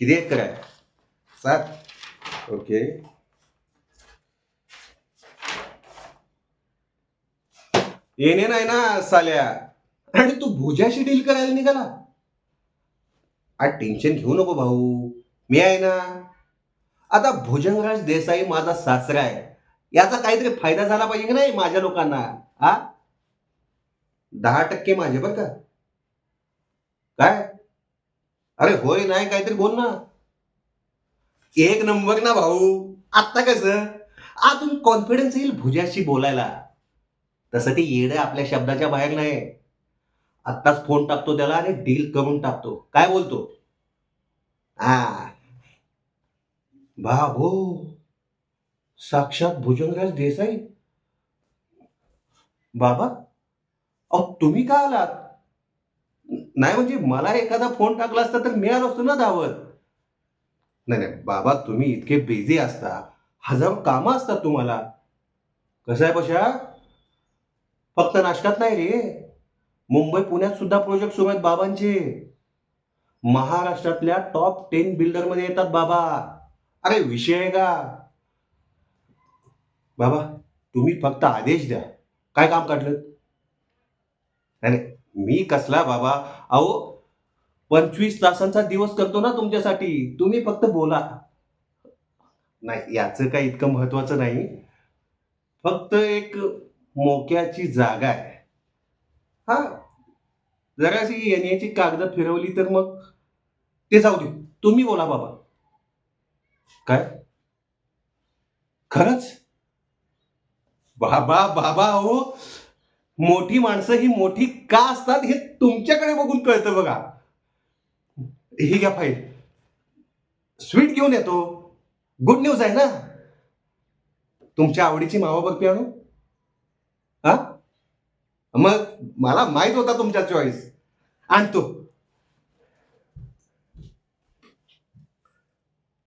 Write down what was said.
किती एकर आहे? 7. ओके. येणे नाही ना साल्या. आणि तू भुजाशी डील करायला निघाला. आज टेन्शन घेऊ नको भाऊ, मी आहे ना. आता भुजंगराज देसाई माझा सासरा आहे, याचा काहीतरी फायदा झाला पाहिजे की नाही माझ्या लोकांना. हा, 10% माझे बरं का. काय? अरे होय नाही काहीतरी बोल ना. एक नंबर ना भाऊ. आत्ता कसं आतून कॉन्फिडन्स येईल भुजाशी बोलायला. तसं ते येडं आपल्या शब्दाच्या बाहेर नाही. आत्ताच फोन टाकतो त्याला आणि डील करून टाकतो. काय बोलतो? हा. बाबो, साक्षात भुजंगराज देसाई. बाबा, अहो तुम्ही का आलात? नाही म्हणजे मला एखादा फोन टाकला असता तर मी आलो असतो ना धावत. नाही नाही बाबा, तुम्ही इतके बिझी असता, हजारो कामं असतात तुम्हाला. कसं आहे पशा, फक्त नाशकात नाही रे, मुंबई पुण्यात सुद्धा प्रोजेक्ट सुरू आहेत बाबांचे. महाराष्ट्रातल्या टॉप 10 बिल्डर मध्ये येतात बाबा. अरे विषय आहे का? बाबा, तुम्ही फक्त आदेश द्या. काय काम काढलं? नाही नाही, मी कसला बाबा. अहो, 25 तासांचा दिवस करतो ना तुमच्यासाठी. तुम्ही फक्त बोला. नाही याचं काही इतकं महत्वाचं नाही. फक्त एक मोक्याची जागा आहे. हा, जराशी येण्याची कागद फिरवली तर मग ते जाऊ दे. तुम्ही बोला बाबा. काय? खरंच? बाबा बाबा हो, मोठी माणसं ही मोठी का असतात हे तुमच्याकडे बघून कळतं बघा. ही घ्या फाईल. स्वीट घेऊन येतो. गुड न्यूज आहे ना. तुमच्या आवडीची मावा बर्फी आणू? हा, मग मला माहित होता तुमचा चॉईस. आणतो.